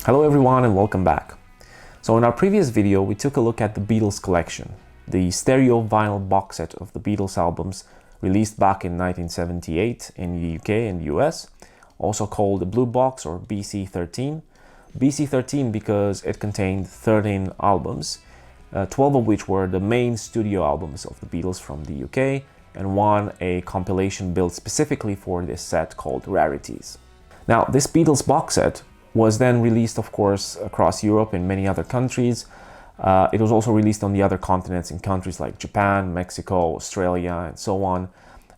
Hello everyone and welcome back. So in our previous video we took a look at the Beatles collection, the stereo vinyl box set of the Beatles albums released back in 1978 in the UK and US, also called the Blue Box or BC13. BC13 because it contained 13 albums, 12 of which were the main studio albums of the Beatles from the UK and one a compilation built specifically for this set called Rarities. Now this Beatles box set was then released, of course, across Europe and many other countries. It was also released on the other continents in countries like Japan, Mexico, Australia, and so on.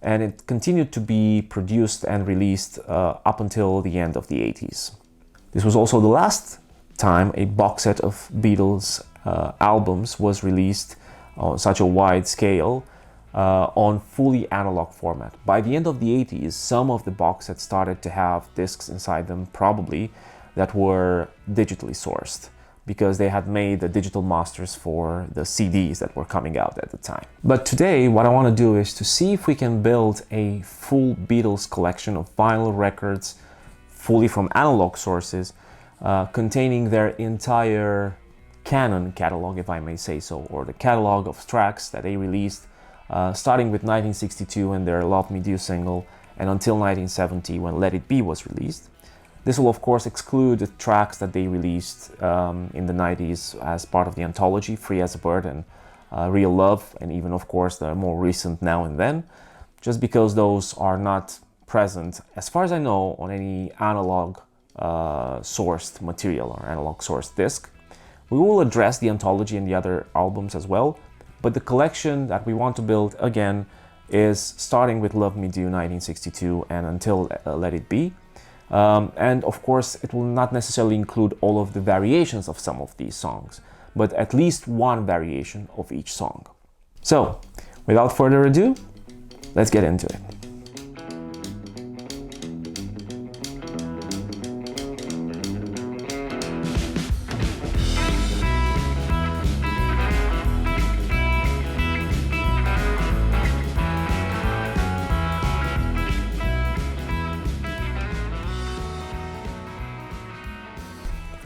And it continued to be produced and released up until the end of the 80s. This was also the last time a box set of Beatles albums was released on such a wide scale on fully analog format. By the end of the 80s, some of the box sets started to have discs inside them, probably, that were digitally sourced because they had made the digital masters for the CDs that were coming out at the time. But today what I want to do is to see if we can build a full Beatles collection of vinyl records fully from analog sources containing their entire canon catalog, if I may say so, or the catalog of tracks that they released starting with 1962 and their Love Me Do single and until 1970 when Let It Be was released. This will of course exclude the tracks that they released in the 90s as part of the anthology, Free as a Bird and Real Love, and even of course the more recent Now and Then, just because those are not present, as far as I know, on any analog sourced material or analog sourced disc. We will address the anthology and the other albums as well, but the collection that we want to build again is starting with Love Me Do 1962 and until Let It Be. And of course it will not necessarily include all of the variations of some of these songs, but at least one variation of each song. So without further ado, let's get into it.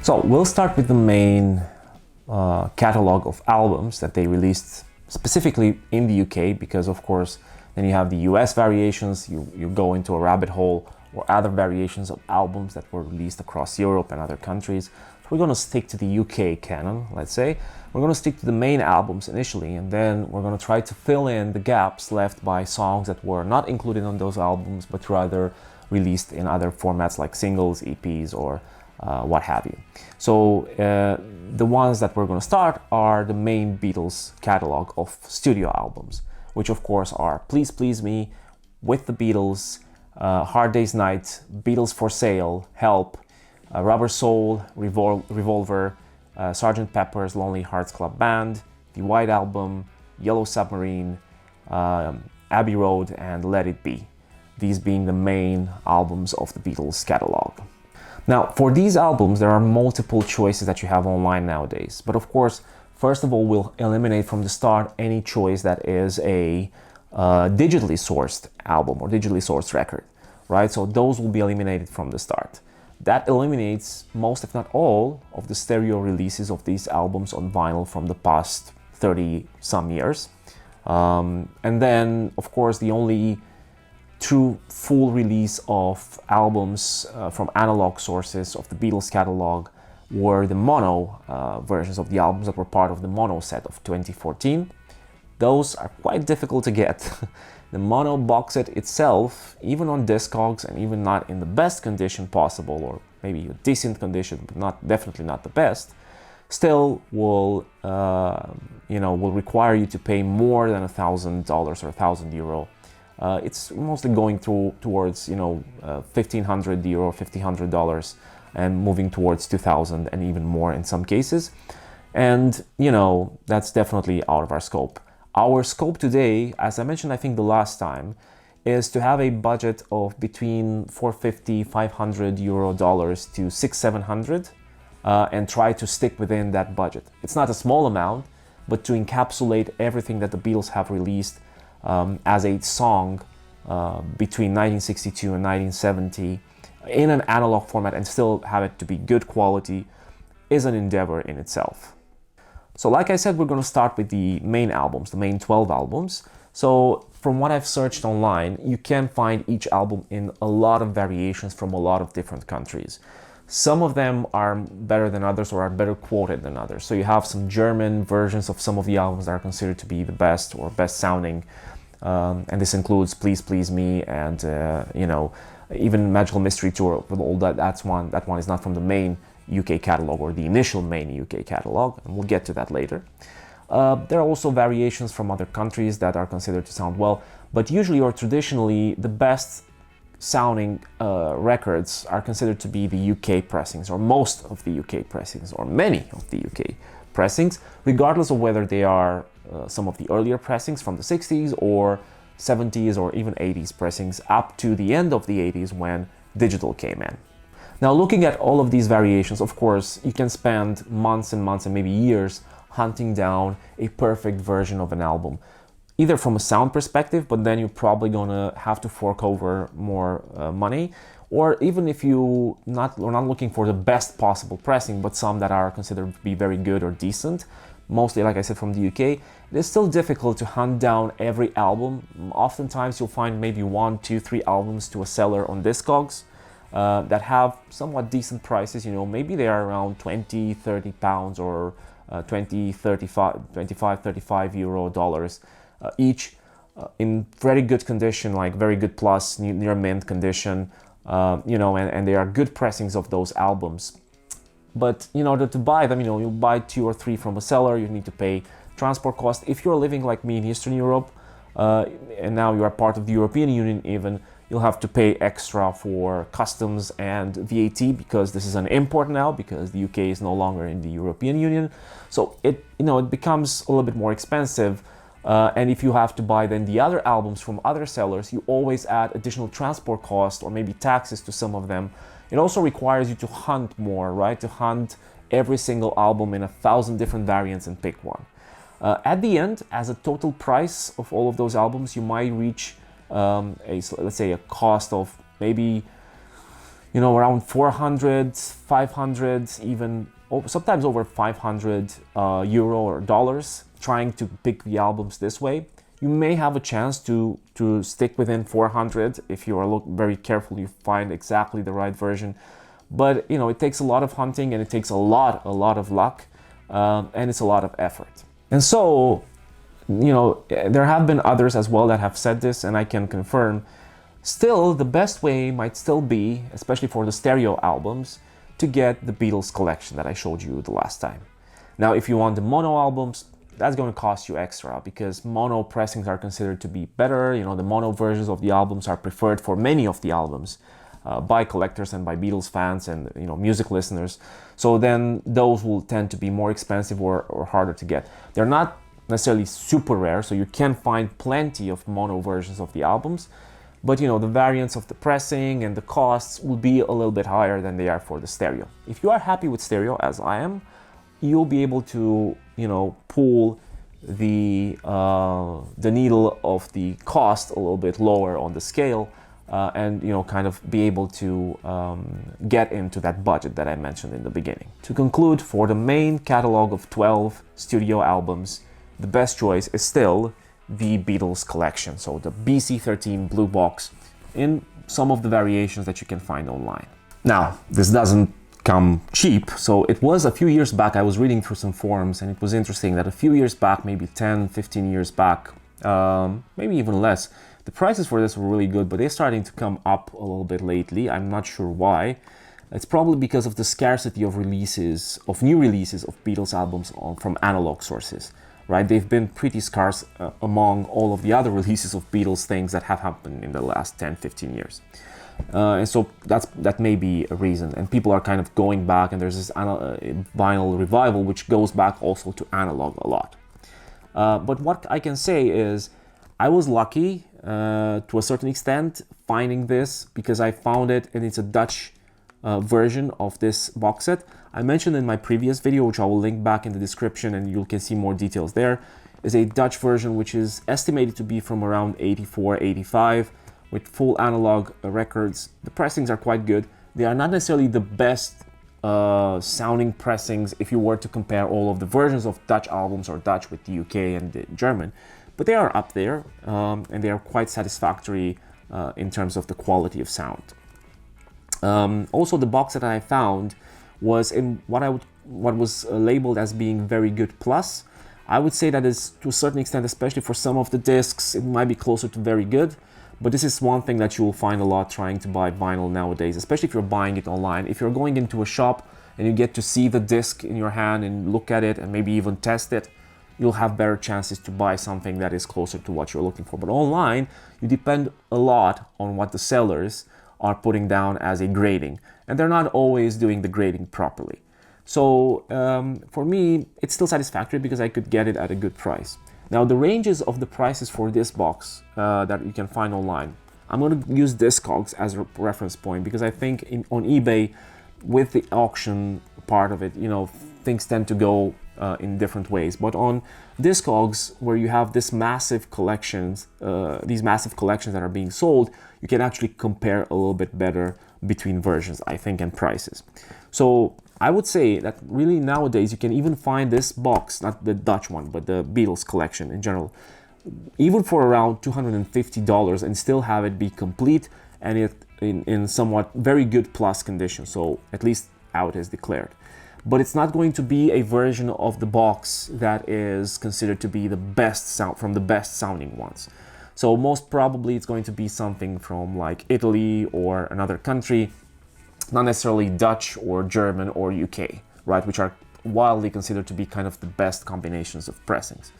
So we'll start with the main catalog of albums that they released specifically in the UK, because of course then you have the US variations, you go into a rabbit hole, or other variations of albums that were released across Europe and other countries. So we're going to stick to the UK canon, let's say. We're going to stick to the main albums initially, and then we're going to try to fill in the gaps left by songs that were not included on those albums, but rather released in other formats like singles, EPs, or what have you. So the ones that we're going to start are the main Beatles catalog of studio albums, which of course are Please Please Me, With the Beatles, Hard Day's Night, Beatles for Sale, Help, Rubber Soul, Revolver, Sgt. Pepper's Lonely Hearts Club Band, The White Album, Yellow Submarine, Abbey Road, and Let It Be. These being the main albums of the Beatles catalog. Now, for these albums, there are multiple choices that you have online nowadays. But of course, first of all, we'll eliminate from the start any choice that is a digitally sourced album or digitally sourced record, right? So those will be eliminated from the start. That eliminates most, if not all, of the stereo releases of these albums on vinyl from the past 30 some years. And then, of course, the only true full release of albums from analog sources of the Beatles catalog were the mono versions of the albums that were part of the mono set of 2014. Those are quite difficult to get. The mono box set itself, even on Discogs and even not in the best condition possible, or maybe a decent condition, but definitely not the best, still will will require you to pay more than $1,000 or €1,000. It's mostly going towards €1,500, $1,500, and moving towards 2,000 and even more in some cases. And that's definitely out of our scope. Our scope today, as I mentioned I think the last time, is to have a budget of between €450, $500 to $600-700 and try to stick within that budget. It's not a small amount, but to encapsulate everything that the Beatles have released as a song between 1962 and 1970 in an analog format and still have it to be good quality is an endeavor in itself. So like I said, we're going to start with the main albums, the main 12 albums. So from what I've searched online, you can find each album in a lot of variations from a lot of different countries. Some of them are better than others or are better quoted than others. So you have some German versions of some of the albums that are considered to be the best or best sounding. And this includes Please Please Me and, you know, even Magical Mystery Tour. All that one is not from the main UK catalog or the initial main UK catalog, and we'll get to that later. There are also variations from other countries that are considered to sound well, but usually or traditionally the best sounding records are considered to be the UK pressings, or most of the UK pressings, or many of the UK pressings, regardless of whether they are some of the earlier pressings from the 60s or 70s or even 80s pressings up to the end of the 80s when digital came in. Now, looking at all of these variations, of course, you can spend months and months and maybe years hunting down a perfect version of an album, either from a sound perspective, but then you're probably gonna have to fork over more money, or even if you're not looking for the best possible pressing, but some that are considered to be very good or decent, mostly, like I said, from the UK, it is still difficult to hunt down every album. Oftentimes you'll find maybe 1, 2, 3 albums to a seller on Discogs that have somewhat decent prices. You know, maybe they are around 20, 30 pounds or 25, 35 euro dollars each, in very good condition, like very good plus, near mint condition, you know, and they are good pressings of those albums. But in order to buy them, you know, you buy 2 or 3 from a seller, you need to pay transport cost. If you're living like me in Eastern Europe, and now you are part of the European Union even, you'll have to pay extra for customs and VAT, because this is an import now, because the UK is no longer in the European Union. So it becomes a little bit more expensive. And if you have to buy then the other albums from other sellers, you always add additional transport costs or maybe taxes to some of them. It also requires you to hunt more, right? To hunt every single album in 1,000 different variants and pick one. At the end, as a total price of all of those albums, you might reach let's say a cost of maybe, you know, around 400, 500, even sometimes over 500 euro or dollars, trying to pick the albums this way. You may have a chance to stick within 400 if you are very careful, you find exactly the right version. But, you know, it takes a lot of hunting, and it takes a lot of luck, and it's a lot of effort. And so, you know, there have been others as well that have said this, and I can confirm, still the best way might still be, especially for the stereo albums, to get the Beatles collection that I showed you the last time. Now, if you want the mono albums, that's going to cost you extra, because mono pressings are considered to be better. You know, the mono versions of the albums are preferred for many of the albums by collectors and by Beatles fans and, you know, music listeners. So then those will tend to be more expensive or harder to get. They're not necessarily super rare, so you can find plenty of mono versions of the albums, but, you know, the variance of the pressing and the costs will be a little bit higher than they are for the stereo. If you are happy with stereo, as I am, you'll be able to, you know, pull the needle of the cost a little bit lower on the scale, and, you know, kind of be able to get into that budget that I mentioned in the beginning. To conclude, for the main catalog of 12 studio albums, the best choice is still the Beatles collection, so the BC13 blue box, in some of the variations that you can find online. Now, this doesn't come cheap, so it was a few years back, I was reading through some forums, and it was interesting that a few years back, maybe 10, 15 years back, maybe even less, the prices for this were really good, but they're starting to come up a little bit lately. I'm not sure why. It's probably because of the scarcity of releases, of new releases of Beatles albums from analog sources, right? They've been pretty scarce among all of the other releases of Beatles things that have happened in the last 10, 15 years. And so that may be a reason, and people are kind of going back, and there's this vinyl revival which goes back also to analog a lot. But what I can say is I was lucky to a certain extent finding this, because I found it, and it's a Dutch version of this box set. I mentioned in my previous video, which I will link back in the description, and you can see more details there, is a Dutch version which is estimated to be from around 84, 85. with full analog records. The pressings are quite good. They are not necessarily the best sounding pressings if you were to compare all of the versions of Dutch albums or Dutch with the UK and the German, but they are up there, and they are quite satisfactory in terms of the quality of sound. Also, the box that I found was in what was labeled as being very good plus. I would say that is, to a certain extent, especially for some of the discs, it might be closer to very good. But this is one thing that you will find a lot trying to buy vinyl nowadays, especially if you're buying it online. If you're going into a shop and you get to see the disc in your hand and look at it and maybe even test it, you'll have better chances to buy something that is closer to what you're looking for. But online, you depend a lot on what the sellers are putting down as a grading, and they're not always doing the grading properly. So for me, it's still satisfactory because I could get it at a good price. Now, the ranges of the prices for this box that you can find online, I'm going to use Discogs as a reference point because I think on eBay, with the auction part of it, things tend to go in different ways. But on Discogs, where you have these massive collections that are being sold, you can actually compare a little bit better between versions, I think, and prices. So I would say that really nowadays you can even find this box, not the Dutch one, but the Beatles collection in general, even for around $250 and still have it be complete and it in somewhat very good plus condition. So at least how it is declared. But it's not going to be a version of the box that is considered to be the best sound from the best sounding ones. So most probably it's going to be something from like Italy or another country, not necessarily Dutch or German or UK, right? Which are widely considered to be kind of the best combinations of pressings.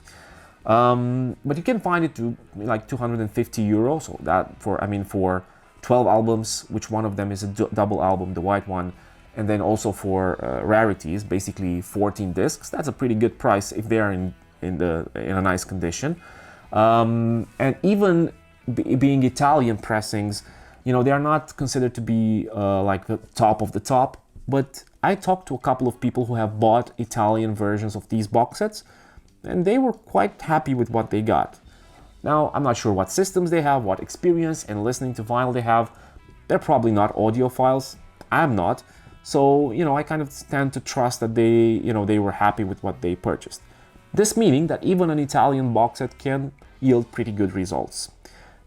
But you can find it to like 250 euros. So that for 12 albums, which one of them is a double album, the white one, and then also for rarities, basically 14 discs. That's a pretty good price if they are in a nice condition. And even being Italian pressings, they are not considered to be like the top of the top, but I talked to a couple of people who have bought Italian versions of these box sets, and they were quite happy with what they got. Now, I'm not sure what systems they have, what experience and listening to vinyl they have. They're probably not audiophiles. I'm not. So, I kind of tend to trust that they were happy with what they purchased. This meaning that even an Italian box set can yield pretty good results.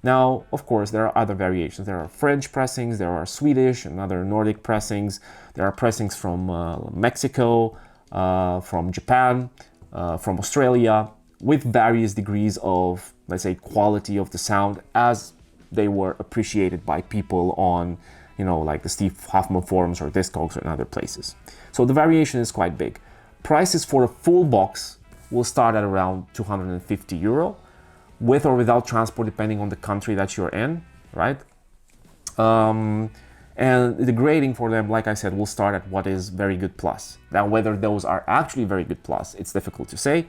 Now, of course, there are other variations. There are French pressings, there are Swedish and other Nordic pressings. There are pressings from Mexico, from Japan, from Australia, with various degrees of, let's say, quality of the sound as they were appreciated by people on, like the Steve Hoffman forums or Discogs or in other places. So the variation is quite big. Prices for a full box will start at around 250 euro, with or without transport, depending on the country that you're in, right? And the grading for them, like I said, will start at what is very good plus. Now, whether those are actually very good plus, it's difficult to say.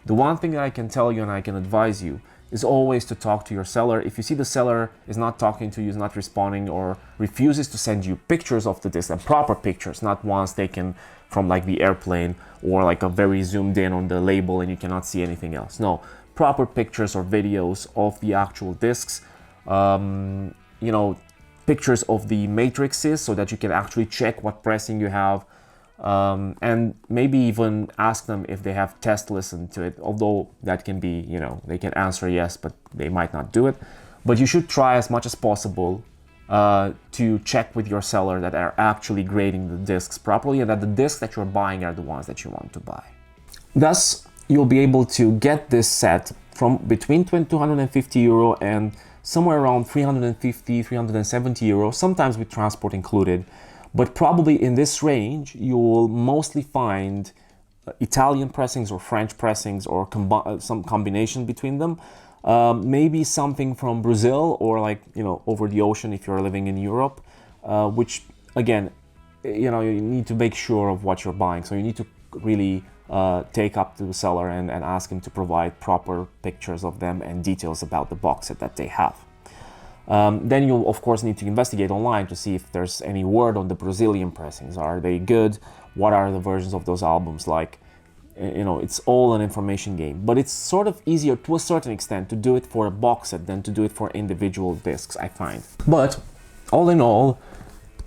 The one thing that I can tell you and I can advise you is always to talk to your seller. If you see the seller is not talking to you, is not responding, or refuses to send you pictures of the disc, and proper pictures, not ones taken from like the airplane or like a very zoomed in on the label and you cannot see anything else. No, proper pictures or videos of the actual discs, pictures of the matrices so that you can actually check what pressing you have, and maybe even ask them if they have test listened to it, although that can be, they can answer yes, but they might not do it. But you should try as much as possible to check with your seller that are actually grading the discs properly and that the discs that you're buying are the ones that you want to buy. Thus, you'll be able to get this set from between 250 euro and somewhere around 350, 370 euro, sometimes with transport included. But probably in this range, you will mostly find Italian pressings or French pressings or some combination between them. Maybe something from Brazil or over the ocean if you're living in Europe, which again, you need to make sure of what you're buying. So you need to really take up to the seller and ask him to provide proper pictures of them and details about the box set that they have. Then you'll of course need to investigate online to see if there's any word on the Brazilian pressings. Are they good? What are the versions of those albums like? it's all an information game. But it's sort of easier to a certain extent to do it for a box set than to do it for individual discs, I find. But all in all,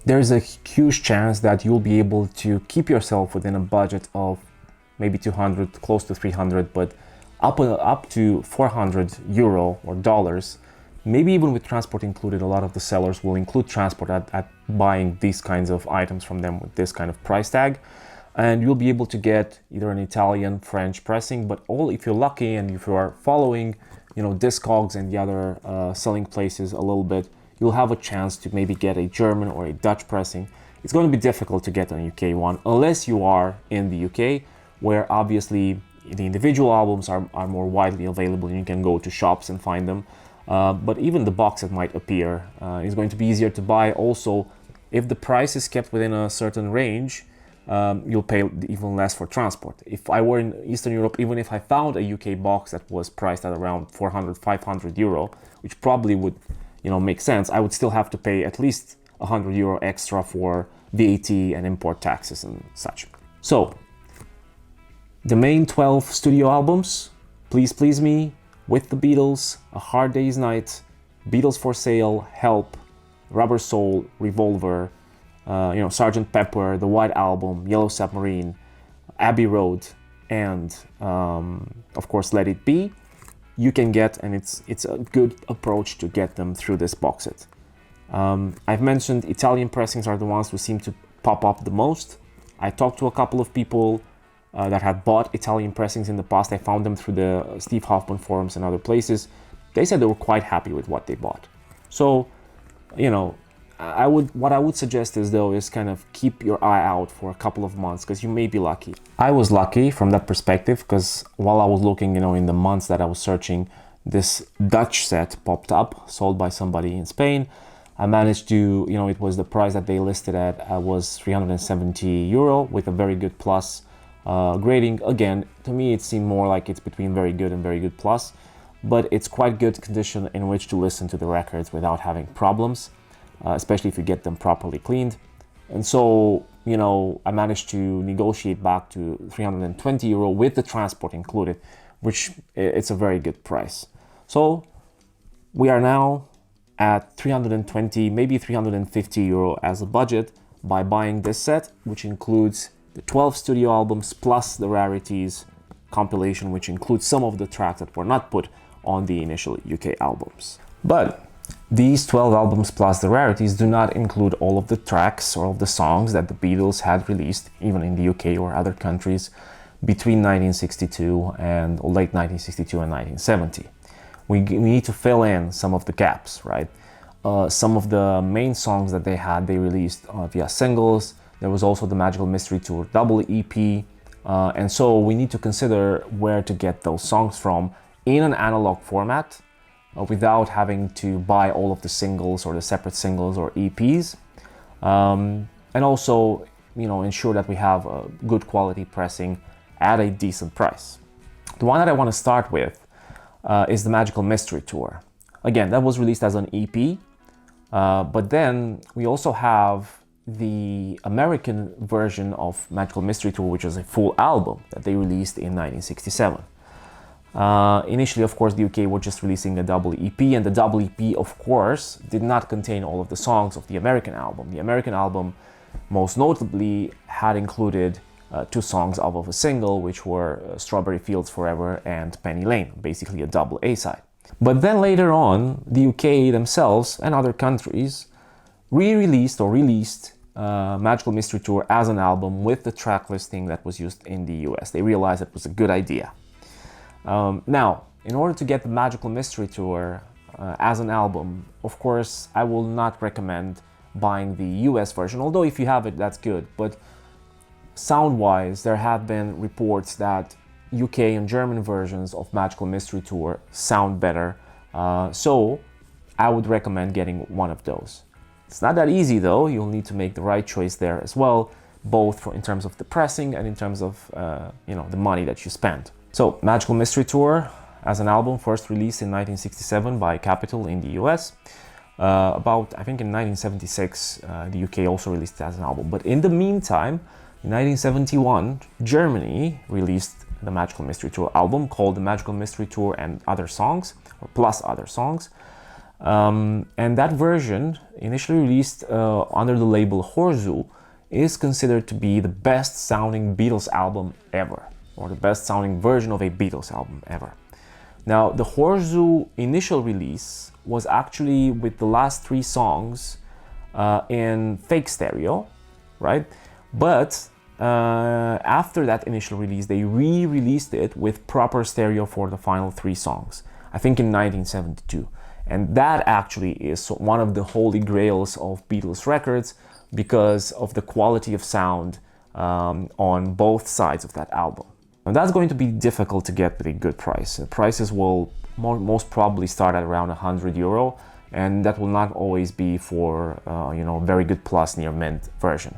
there's a huge chance that you'll be able to keep yourself within a budget of maybe 200, close to 300, but up to 400 euro or dollars. Maybe even with transport included. A lot of the sellers will include transport at buying these kinds of items from them with this kind of price tag. And you'll be able to get either an Italian, French pressing, but all, if you're lucky and if you are following, Discogs and the other selling places a little bit, you'll have a chance to maybe get a German or a Dutch pressing. It's going to be difficult to get an UK one unless you are in the UK, where obviously the individual albums are more widely available and you can go to shops and find them. But even the box set might appear. It's going to be easier to buy. Also, if the price is kept within a certain range, you'll pay even less for transport. If I were in Eastern Europe, even if I found a UK box that was priced at around 400, 500 euro, which probably would make sense, I would still have to pay at least 100 euro extra for VAT and import taxes and such. So, the main 12 studio albums, Please Please Me, With the Beatles, A Hard Day's Night, Beatles for Sale, Help, Rubber Soul, Revolver, Sgt. Pepper, The White Album, Yellow Submarine, Abbey Road, and of course Let It Be, you can get, and it's a good approach to get them through this box set. I've mentioned Italian pressings are the ones who seem to pop up the most. I talked to a couple of people that had bought Italian pressings in the past. I found them through the Steve Hoffman forums and other places. They said they were quite happy with what they bought. So, what I would suggest is kind of keep your eye out for a couple of months, because you may be lucky. I was lucky from that perspective, because while I was looking, in the months that I was searching, this Dutch set popped up, sold by somebody in Spain. I managed to, it was the price that they listed at was 370 euro with a very good plus grading. Again, to me, it seemed more like it's between very good and very good plus, but it's quite good condition in which to listen to the records without having problems. Especially if you get them properly cleaned. And so, I managed to negotiate back to 320 euro with the transport included, which it's a very good price. So we are now at 320, maybe 350 euro as a budget by buying this set, which includes the 12 studio albums plus the rarities compilation, which includes some of the tracks that were not put on the initial UK albums. But these 12 albums plus the rarities do not include all of the tracks or all of the songs that the Beatles had released, even in the UK or other countries, between 1962 and late 1962 and 1970. We need to fill in some of the gaps, right? Some of the main songs that they released via singles. There was also the Magical Mystery Tour double EP. And so we need to consider where to get those songs from in an analog format, without having to buy all of the singles or the separate singles or EPs, and also ensure that we have a good quality pressing at a decent price. The one that I want to start with is the Magical Mystery Tour. Again, that was released as an EP, but then we also have the American version of Magical Mystery Tour, which is a full album that they released in 1967. Initially, of course, the UK were just releasing a double EP, and the double EP, of course, did not contain all of the songs of the American album. The American album, most notably, had included two songs off of a single, which were Strawberry Fields Forever and Penny Lane, basically a double A-side. But then later on, the UK themselves and other countries re-released or released Magical Mystery Tour as an album with the track listing that was used in the US. They realized it was a good idea. Now, in order to get the Magical Mystery Tour as an album, of course, I will not recommend buying the US version, although if you have it, that's good. But sound-wise, there have been reports that UK and German versions of Magical Mystery Tour sound better. So I would recommend getting one of those. It's not that easy though. You'll need to make the right choice there as well, both in terms of the pressing and in terms of the money that you spend. So, Magical Mystery Tour as an album, first released in 1967 by Capitol in the US. I think in 1976, the UK also released it as an album. But in the meantime, in 1971, Germany released the Magical Mystery Tour album called The Magical Mystery Tour and Other Songs, or plus other songs. And that version, initially released under the label Horzu, is considered to be the best sounding Beatles album ever, or the best sounding version of a Beatles album ever. Now, the Horzu initial release was actually with the last 3 songs in fake stereo, right? But after that initial release, they re-released it with proper stereo for the final 3 songs, I think in 1972. And that actually is one of the holy grails of Beatles records because of the quality of sound on both sides of that album. Now that's going to be difficult to get with a good price. Prices will most probably start at around €100, and that will not always be for very good plus near mint version.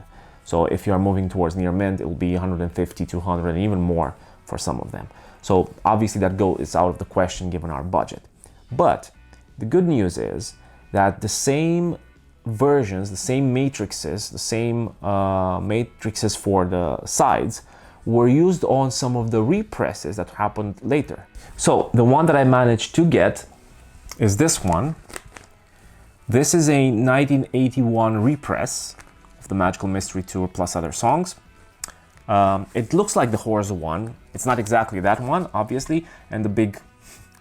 So if you are moving towards near mint, it will be 150, 200, and even more for some of them. So obviously that is out of the question given our budget. But the good news is that the same versions, the same matrices, the same matrices for the sides were used on some of the represses that happened later. So the one that I managed to get is this one. This is a 1981 repress of the Magical Mystery Tour plus other songs. It looks like the Horza one. It's not exactly that one, obviously, and the big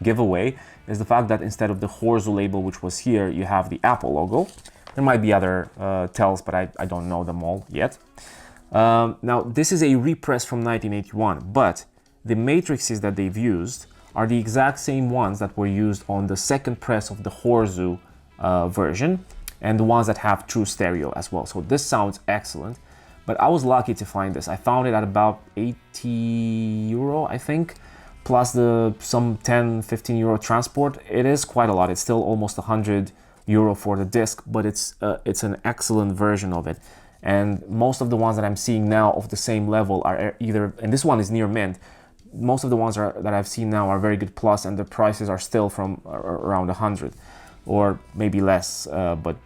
giveaway is the fact that instead of the Horza label, which was here, you have the Apple logo. There might be other tells, but I don't know them all yet. Now, this is a repress from 1981, but the matrices that they've used are the exact same ones that were used on the second press of the Horzu version, and the ones that have true stereo as well. So this sounds excellent, but I was lucky to find this. I found it at about €80, I think, plus some 10, 15 euro transport. It is quite a lot. It's still almost €100 for the disc, but it's an excellent version of it. And most of the ones that I'm seeing now of the same level are either, and this one is near mint, most of the ones that I've seen now are very good plus, and the prices are still from around 100 or maybe less, but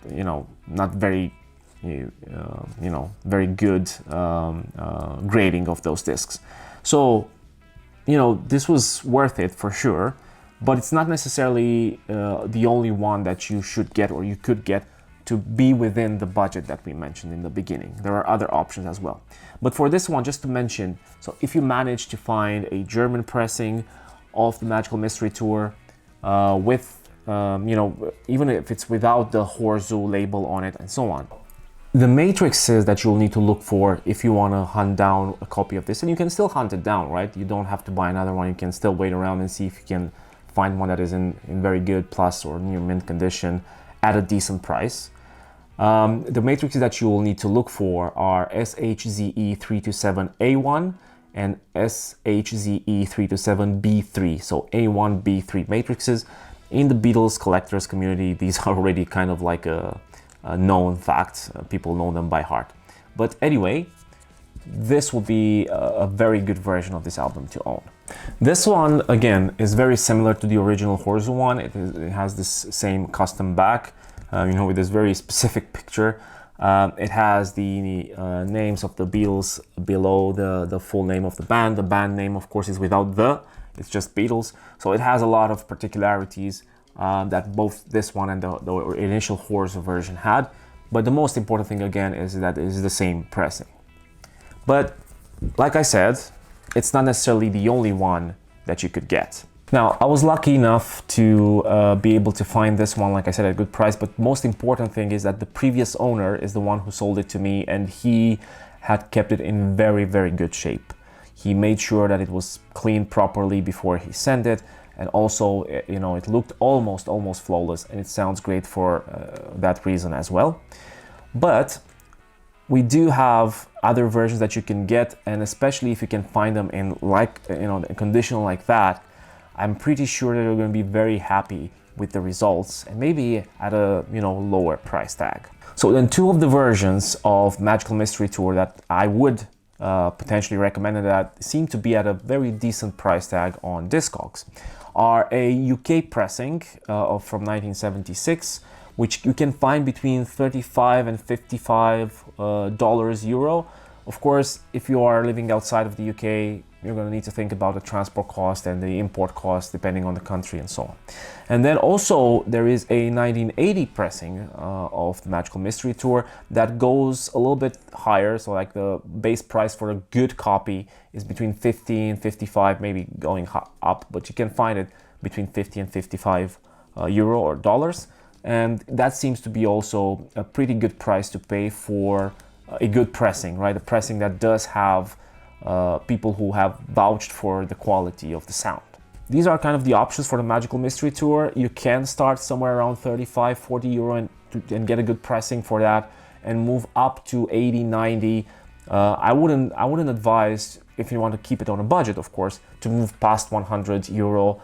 not very very good grading of those discs. So this was worth it for sure, but it's not necessarily the only one that you should get or you could get to be within the budget that we mentioned in the beginning. There are other options as well. But for this one, just to mention, so if you manage to find a German pressing of the Magical Mystery Tour with, even if it's without the Horzu label on it and so on, the matrices that you'll need to look for if you want to hunt down a copy of this, and you can still hunt it down, right? You don't have to buy another one. You can still wait around and see if you can find one that is in very good plus or near mint condition at a decent price. The matrices that you will need to look for are SHZE327A1 and SHZE327B3. So A1, B3 matrices. In the Beatles collectors community, these are already kind of like a known fact. People know them by heart. But anyway, this will be a very good version of this album to own. This one, again, is very similar to the original Horza one. It has this same custom back, with this very specific picture. It has the names of the Beatles below the full name of the band. The band name, of course, is without it's just Beatles. So it has a lot of particularities that both this one and the initial Horza version had. But the most important thing, again, is that it is the same pressing. But like I said, it's not necessarily the only one that you could get. Now, I was lucky enough to be able to find this one, like I said, at a good price, but most important thing is that the previous owner is the one who sold it to me, and he had kept it in very, very good shape. He made sure that it was cleaned properly before he sent it, and also, it looked almost flawless, and it sounds great for that reason as well. But we do have other versions that you can get, and especially if you can find them in a condition like that, I'm pretty sure that you're going to be very happy with the results, and maybe at a lower price tag. So then, two of the versions of Magical Mystery Tour that I would potentially recommend that seem to be at a very decent price tag on Discogs are a UK pressing from 1976, which you can find between $35 and $55 euro, Of course, if you are living outside of the UK, you're going to need to think about the transport cost and the import cost depending on the country and so on. And then also there is a 1980 pressing of the Magical Mystery Tour that goes a little bit higher. So like the base price for a good copy is between 50 and 55, maybe going up, but you can find it between 50 and 55 euro or dollars. And that seems to be also a pretty good price to pay for a good pressing, right? A pressing that does have people who have vouched for the quality of the sound. These are kind of the options for the Magical Mystery Tour. You can start somewhere around 35, 40 euro and get a good pressing for that and move up to 80, 90. I wouldn't advise, if you want to keep it on a budget, of course, to move past 100 euro.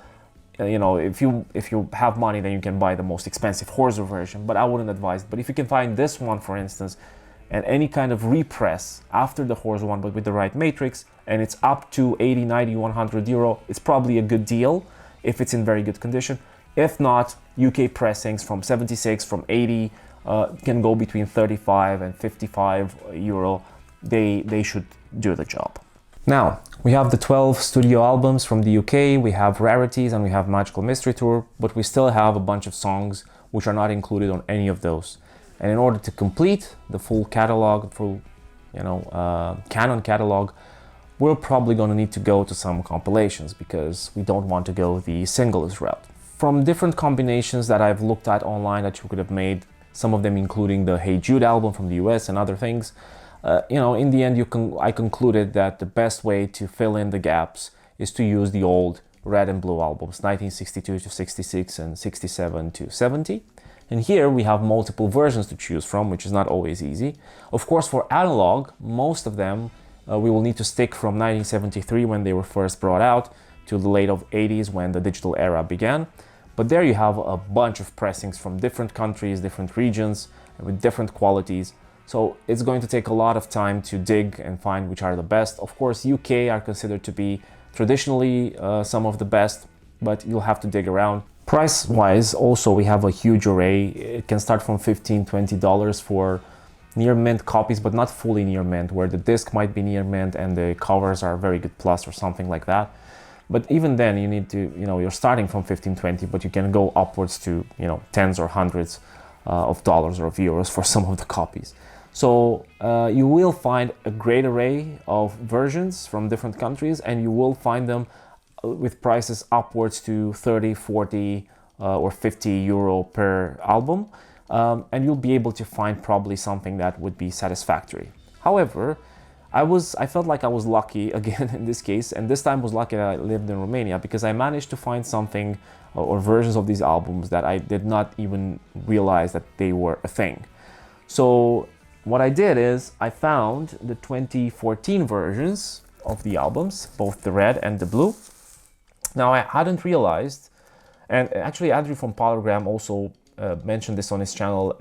You know, if you have money, then you can buy the most expensive Horser version, but I wouldn't advise. But if you can find this one, for instance, and any kind of repress after the Horser one, but with the right matrix, and it's up to 80, 90, 100 euro, it's probably a good deal if it's in very good condition. If not, UK pressings from 76, from 80, can go between 35 and 55 euro. They should do the job. Now, we have the 12 studio albums from the UK, we have Rarities, and we have Magical Mystery Tour, but we still have a bunch of songs which are not included on any of those. And in order to complete the full catalog, full, canon catalog, we're probably going to need to go to some compilations because we don't want to go the singles route. From different combinations that I've looked at online that you could have made, some of them including the Hey Jude album from the US and other things, in the end, I concluded that the best way to fill in the gaps is to use the old red and blue albums, 1962 to 66 and 67 to 70. And here we have multiple versions to choose from, which is not always easy. Of course, for analog, most of them we will need to stick from 1973 when they were first brought out to the late 80s when the digital era began. But there you have a bunch of pressings from different countries, different regions, and with different qualities. So it's going to take a lot of time to dig and find which are the best. Of course, UK are considered to be traditionally some of the best, but you'll have to dig around. Price-wise, also, we have a huge array. It can start from $15, $20 for near mint copies, but not fully near mint, where the disc might be near mint and the covers are very good plus or something like that. But even then, you need to, you're starting from 15, 20, but you can go upwards to, tens or hundreds of dollars or of euros for some of the copies. So you will find a great array of versions from different countries, and you will find them with prices upwards to 30, 40 or 50 euro per album. And you'll be able to find probably something that would be satisfactory. However, I felt like I was lucky again in this case, and this time was lucky that I lived in Romania because I managed to find something or versions of these albums that I did not even realize that they were a thing. So what I did is I found the 2014 versions of the albums, both the red and the blue. Now I hadn't realized, and actually Andrew from Polygram also mentioned this on his channel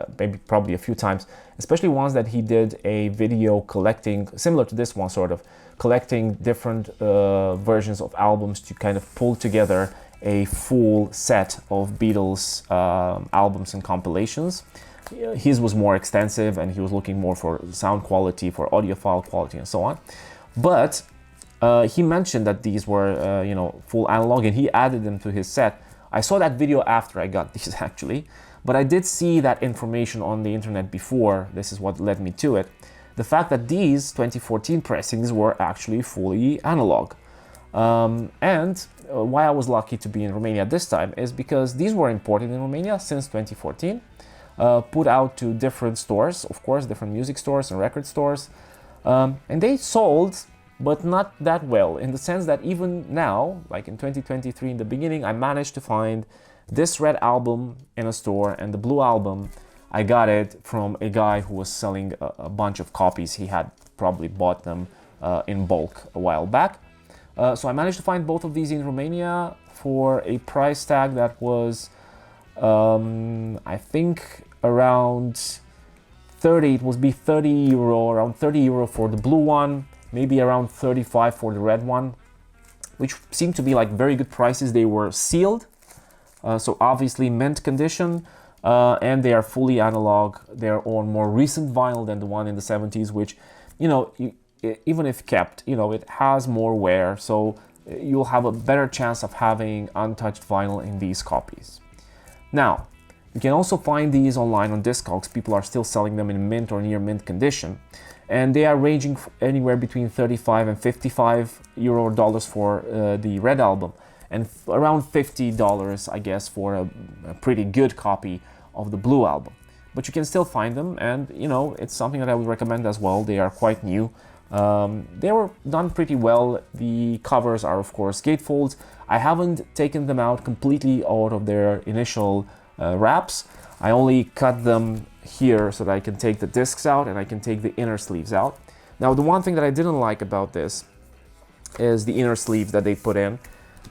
probably a few times, especially ones that he did a video collecting, similar to this one sort of, collecting different versions of albums to kind of pull together a full set of Beatles albums and compilations. His was more extensive and he was looking more for sound quality, for audiophile quality and so on. But he mentioned that these were, full analog, and he added them to his set. I saw that video after I got these actually, but I did see that information on the internet before. This is what led me to it. The fact that these 2014 pressings were actually fully analog. And why I was lucky to be in Romania this time is because these were imported in Romania since 2014, put out to different stores, of course, different music stores and record stores, and they sold, but not that well, in the sense that even now, like in 2023 in the beginning, I managed to find this red album in a store, and the blue album, I got it from a guy who was selling a bunch of copies. He had probably bought them in bulk a while back. So I managed to find both of these in Romania for a price tag that was, I think, around 30, it would be 30 euro, around 30 euro for the blue one, maybe around 35 for the red one, which seemed to be like very good prices. They were sealed, so obviously mint condition, and they are fully analog. They're on more recent vinyl than the one in the 70s, which, even if kept, you know, it has more wear, so you'll have a better chance of having untouched vinyl in these copies. Now, you can also find these online on Discogs. People are still selling them in mint or near mint condition, and they are ranging anywhere between 35 and 55 euro dollars for the Red album, and around $50, I guess, for a pretty good copy of the Blue album. But you can still find them, and you know, it's something that I would recommend as well. They are quite new. They were done pretty well. The covers are, of course, gatefolds. I haven't taken them out completely out of their initial wraps. I only cut them here so that I can take the discs out and I can take the inner sleeves out. Now, the one thing that I didn't like about this is the inner sleeves that they put in.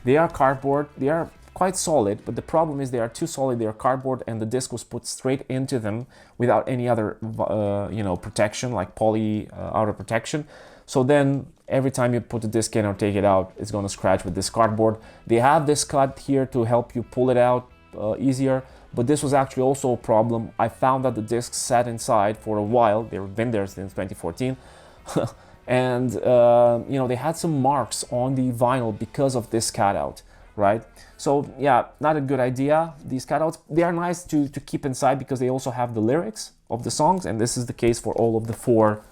They are cardboard. They are quite solid, but the problem is they are too solid. They are cardboard, and the disc was put straight into them without any other you know, protection, like poly outer protection. So then every time you put the disc in or take it out, it's going to scratch with this cardboard. They have this cut here to help you pull it out easier, but this was actually also a problem. I found that the discs sat inside for a while. They've been there since 2014. And you know, they had some marks on the vinyl because of this cutout, right? So yeah, not a good idea. These cutouts, they are nice to keep inside because they also have the lyrics of the songs, and this is the case for all of the 4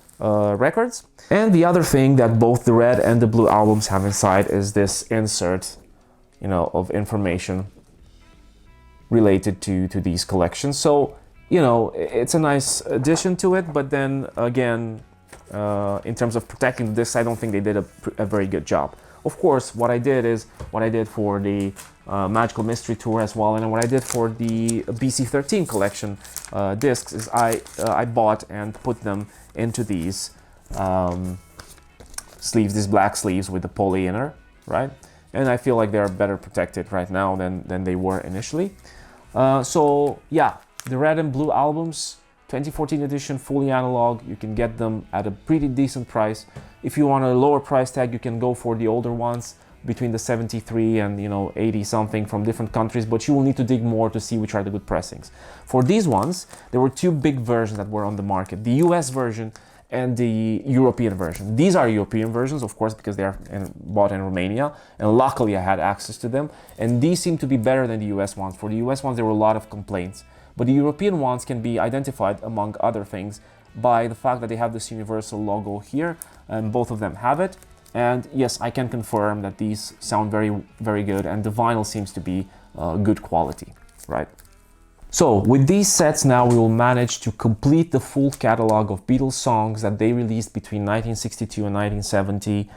records. And the other thing that both the Red and the Blue albums have inside is this insert, you know, of information related to these collections. So, you know, it's a nice addition to it, but then again, in terms of protecting the discs, I don't think they did a very good job. Of course, what I did is what I did for the Magical Mystery Tour as well, and what I did for the BC13 collection discs is I bought and put them into these sleeves, these black sleeves with the poly inner, right? And I feel like they're better protected right now than they were initially. So yeah, the Red and Blue albums, 2014 edition, fully analog. You can get them at a pretty decent price. If you want a lower price tag, you can go for the older ones between the 73 and, you know, 80 something from different countries, but you will need to dig more to see which are the good pressings. For these ones, there were 2 big versions that were on the market, the US version and the European version. These are European versions, of course, because they are bought in Romania, and luckily I had access to them, and these seem to be better than the US ones. For the US ones, there were a lot of complaints, but the European ones can be identified, among other things, by the fact that they have this universal logo here, and both of them have it. And yes, I can confirm that these sound very, very good, and the vinyl seems to be good quality, right? So with these sets now, we will manage to complete the full catalog of Beatles songs that they released between 1962 and 1970.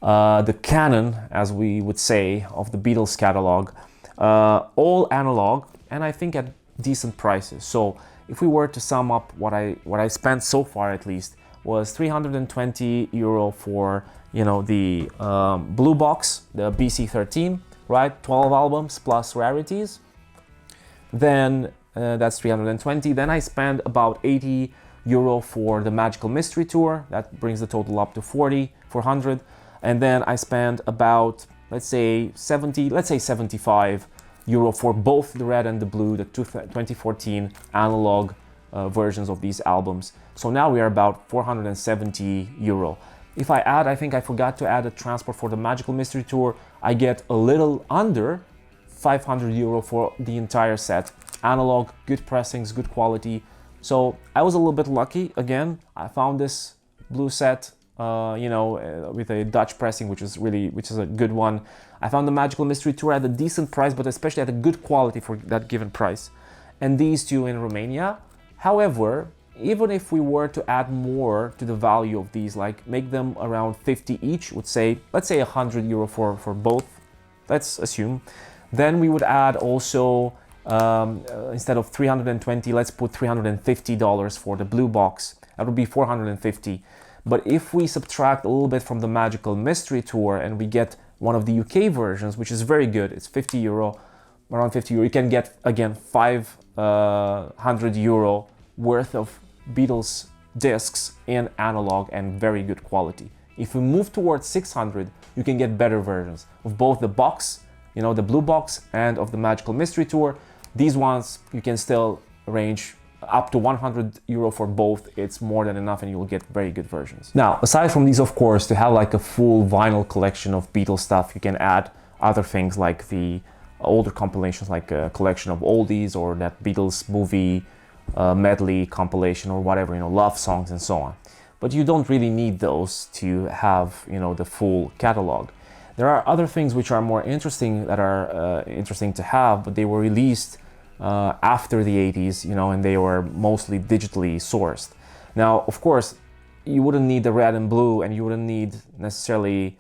The canon, as we would say, of the Beatles catalog, all analog, and I think at decent prices. So if we were to sum up what I spent so far, at least, was 320 euro for, you know, the blue box, the BC13, right? 12 albums plus rarities. Then that's 320. Then I spent about 80 euro for the Magical Mystery Tour. That brings the total up to 400. And then I spent about, let's say 75 euro for both the Red and the Blue, the 2014 analog versions of these albums. So now we are about 470 euro. If I add, I think I forgot to add a transport for the Magical Mystery Tour, I get a little under 500 euro for the entire set. Analog, good pressings, good quality. So I was a little bit lucky. Again, I found this blue set, you know, with a Dutch pressing, which is a good one. I found the Magical Mystery Tour at a decent price, but especially at a good quality for that given price. And these 2 in Romania. However, even if we were to add more to the value of these, like make them around 50 each, let's say 100 euro for both, let's assume, then we would add also, instead of 320, let's put $350 for the blue box. That would be 450. But if we subtract a little bit from the Magical Mystery Tour and we get one of the UK versions, which is very good, it's 50 euro, around 50 euro, you can get, again, 500 euro worth of Beatles discs in analog and very good quality. If we move towards 600, you can get better versions of both the box, you know, the blue box, and of the Magical Mystery Tour. These ones you can still range up to €100 for both, it's more than enough and you'll get very good versions. Now, aside from these, of course, to have like a full vinyl collection of Beatles stuff, you can add other things like the older compilations, like a collection of oldies or that Beatles movie medley compilation or whatever, love songs and so on. But you don't really need those to have, the full catalog. There are other things which are more interesting that are interesting to have, but they were released after the 80s, and they were mostly digitally sourced. Now, of course, you wouldn't need the red and blue, and you wouldn't need necessarily,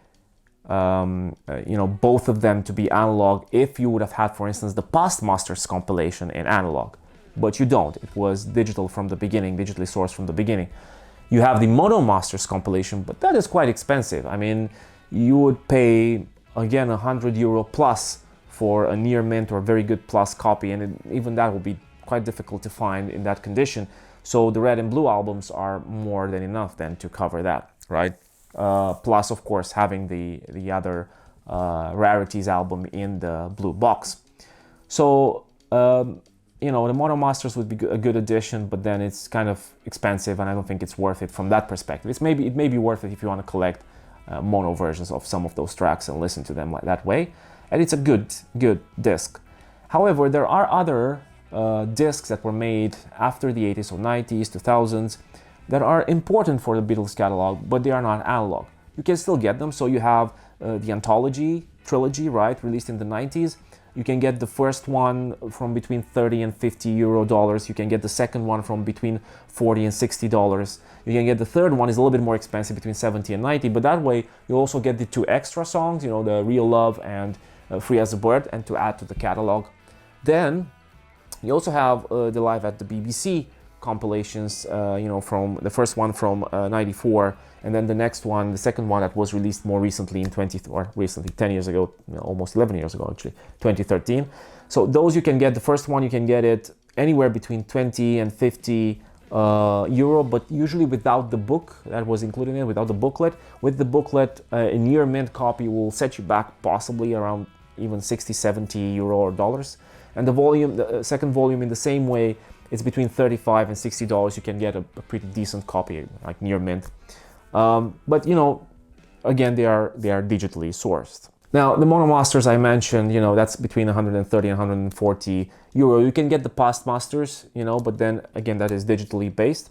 both of them to be analog if you would have had, for instance, the Past Masters compilation in analog. But you don't. It was digital from the beginning, digitally sourced from the beginning. You have the Mono Masters compilation, but that is quite expensive. I mean, you would pay, again, €100 plus for a near mint or very good plus copy, and even that will be quite difficult to find in that condition. So the red and blue albums are more than enough then to cover that, right? Plus, of course, having the other rarities album in the blue box. So, the Mono Masters would be a good addition, but then it's kind of expensive, and I don't think it's worth it from that perspective. It may be worth it if you want to collect mono versions of some of those tracks and listen to them like that way, and it's a good disc. However, there are other discs that were made after the 80s or 90s, 2000s that are important for the Beatles catalog, but they are not analog. You can still get them. So you have the Anthology trilogy, right, released in the 90s. You can get the first one from between $30 and $50. You can get the second one from between $40 and $60. You can get the third one, is a little bit more expensive, between $70 and $90. But that way, you also get the two extra songs, the Real Love and Free as a Bird, and to add to the catalog. Then you also have the Live at the BBC compilations, from the first one from 94, and then the next one, the second one that was released more recently in 10 years ago, almost 11 years ago actually, 2013. So those you can get. The first one you can get it anywhere between 20 and 50 euro, but usually without the book that was included in it, without the booklet. With the booklet, a near mint copy will set you back possibly around even 60, 70 euro or dollars. And the second volume in the same way, it's between $35 and $60. You can get a pretty decent copy, like near mint. But again, they are digitally sourced. Now, the Mono Masters I mentioned, that's between 130 and 140 euro. You can get the Past Masters, but then again, that is digitally based.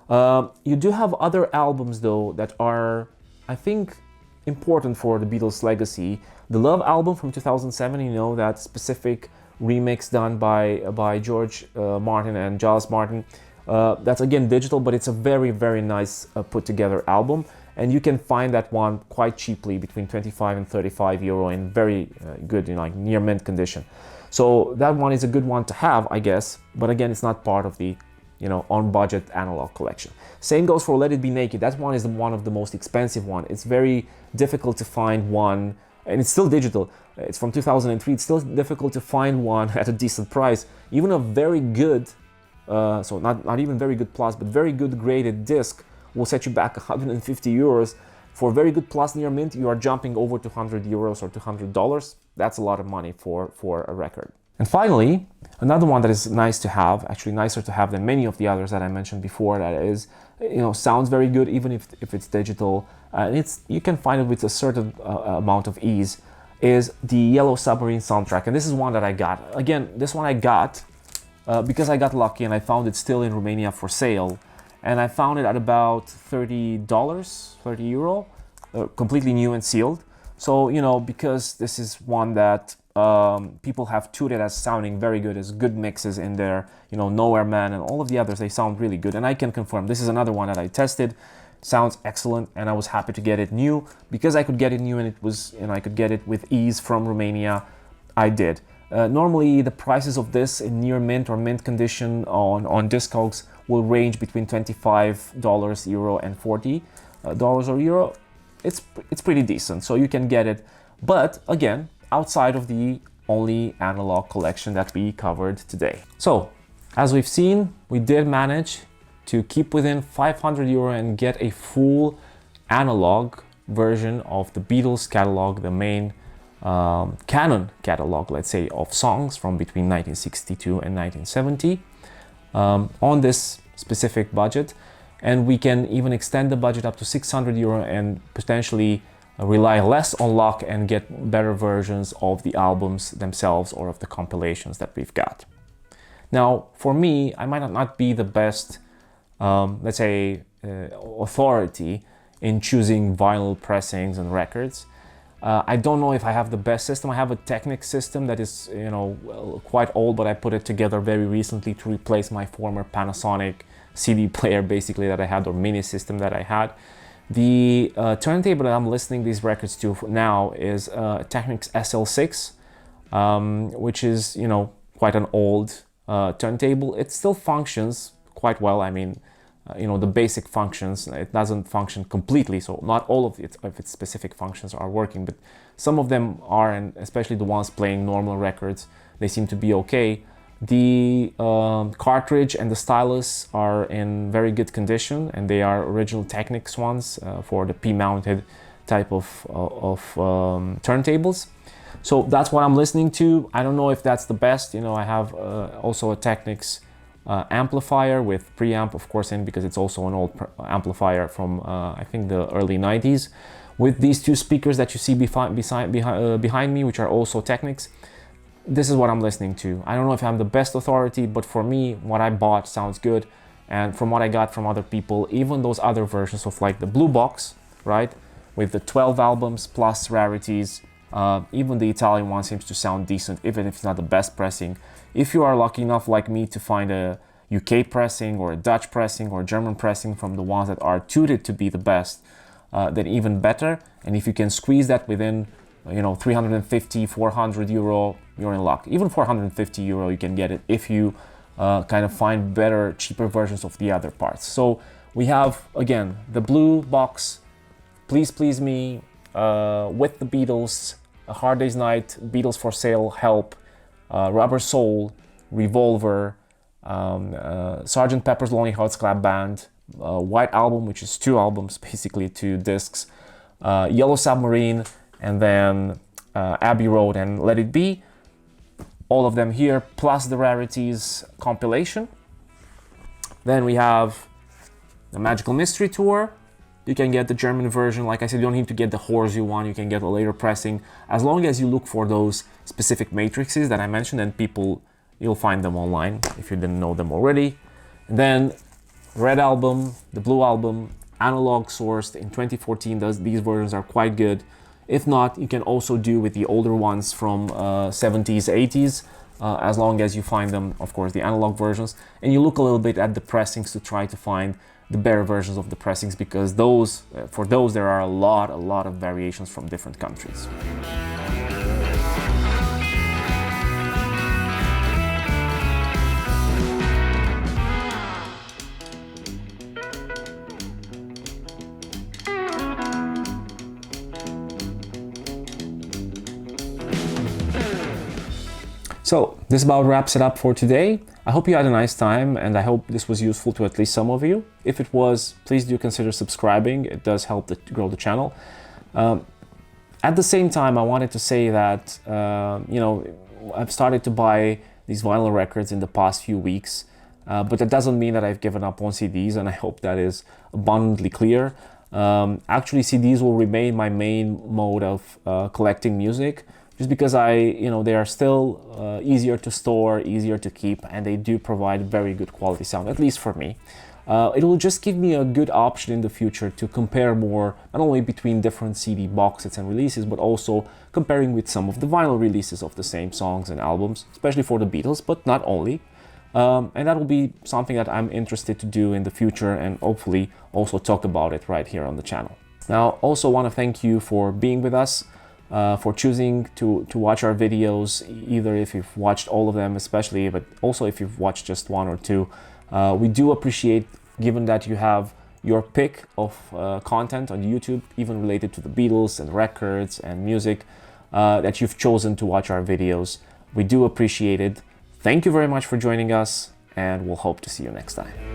You do have other albums though that are, I think, important for the Beatles' legacy. The Love album from 2007, that specific remix done by George Martin and Giles Martin. That's again digital, but it's a very, very nice put together album, and you can find that one quite cheaply, between 25 and 35 euro, in very good, like near mint condition. So that one is a good one to have, I guess, but again, it's not part of the on budget analog collection. Same goes for Let It Be Naked. That one is one of the most expensive one. It's very difficult to find one, and it's still digital. It's from 2003. It's still difficult to find one at a decent price. Even a very good, so not even very good plus, but very good graded disc will set you back 150 euros. For very good plus near mint, you are jumping over to 100 euros or $200. That's a lot of money for a record. And finally, another one that is nice to have, actually nicer to have than many of the others that I mentioned before, that is, sounds very good even if it's digital, and you can find it with a certain amount of ease, is the Yellow Submarine soundtrack. And this is one that I got. Again, this one I got because I got lucky and I found it still in Romania for sale. And I found it at about $30, 30 euro, completely new and sealed. So, because this is one that people have touted as sounding very good, as good mixes in there, Nowhere Man and all of the others, they sound really good. And I can confirm, this is another one that I tested, sounds excellent, and I was happy to get it new. Because I could get it new and I could get it with ease from Romania, I did. Normally, the prices of this in near mint or mint condition on Discogs will range between $25 euro and $40 or euro. It's pretty decent, so you can get it. But again, outside of the only analog collection that we covered today. So, as we've seen, we did manage to keep within 500 euro and get a full analog version of the Beatles catalog, the main canon catalog, let's say, of songs from between 1962 and 1970. on this specific budget. And we can even extend the budget up to 600 euro and potentially rely less on luck and get better versions of the albums themselves or of the compilations that we've got. Now, for me, I might not be the best, let's say, authority in choosing vinyl pressings and records. I don't know if I have the best system. I have a Technic system that is, quite old, but I put it together very recently to replace my former Panasonic CD player, basically, that I had, or mini system that I had. The turntable that I'm listening these records to now is Technic's SL6, which is, quite an old turntable. It still functions quite well. I mean, the basic functions, it doesn't function completely, so not all of its specific functions are working, but some of them are, and especially the ones playing normal records, they seem to be okay. The cartridge and the stylus are in very good condition, and they are original Technics ones for the P-mounted type of turntables. So that's what I'm listening to. I don't know if that's the best. I have also a Technics amplifier with preamp, of course, in, because it's also an old amplifier from I think the early 90s, with these two speakers that you see behind me, which are also Technics. This is what I'm listening to. I don't know if I'm the best authority, but for me, what I bought sounds good. And from what I got from other people, even those other versions of like the Blue Box, right, with the 12 albums plus rarities, even the Italian one seems to sound decent, even if it's not the best pressing. If you are lucky enough like me to find a UK pressing or a Dutch pressing or German pressing from the ones that are tutored to be the best, then even better. And if you can squeeze that within 350, 400 euro, you're in luck. Even 450 euro, you can get it if you kind of find better, cheaper versions of the other parts. So we have, again, the Blue Box, Please Please Me, with the Beatles, A Hard Day's Night, Beatles for Sale, Help, Rubber Soul, Revolver, Sgt. Pepper's Lonely Hearts Club Band, White Album, which is 2 albums, basically 2 discs, Yellow Submarine, and then Abbey Road and Let It Be. All of them here, plus the rarities compilation. Then we have the Magical Mystery Tour. You can get the German version. Like I said, you don't need to get the Horsey one. You can get a later pressing. As long as you look for those specific matrices that I mentioned, and you'll find them online if you didn't know them already. And then Red Album, the Blue Album, analog sourced in 2014. These versions are quite good. If not, you can also do with the older ones from 70s, 80s, as long as you find them, of course, the analog versions. And you look a little bit at the pressings to try to find the better versions of the pressings, because for those there are a lot of variations from different countries. So this about wraps it up for today. I hope you had a nice time, and I hope this was useful to at least some of you. If it was, please do consider subscribing. It does help grow the channel. At the same time, I wanted to say that I've started to buy these vinyl records in the past few weeks, but that doesn't mean that I've given up on CDs, and I hope that is abundantly clear. Actually, CDs will remain my main mode of collecting music, just because they are still easier to store, easier to keep, and they do provide very good quality sound, at least for me. It will just give me a good option in the future to compare more, not only between different CD box sets and releases, but also comparing with some of the vinyl releases of the same songs and albums, especially for the Beatles, but not only. And that will be something that I'm interested to do in the future, and hopefully also talk about it right here on the channel. Now, also want to thank you for being with us, for choosing to watch our videos, either if you've watched all of them especially, but also if you've watched just 1 or 2. We do appreciate, given that you have your pick of content on YouTube, even related to the Beatles and records and music, that you've chosen to watch our videos. We do appreciate it. Thank you very much for joining us, and we'll hope to see you next time.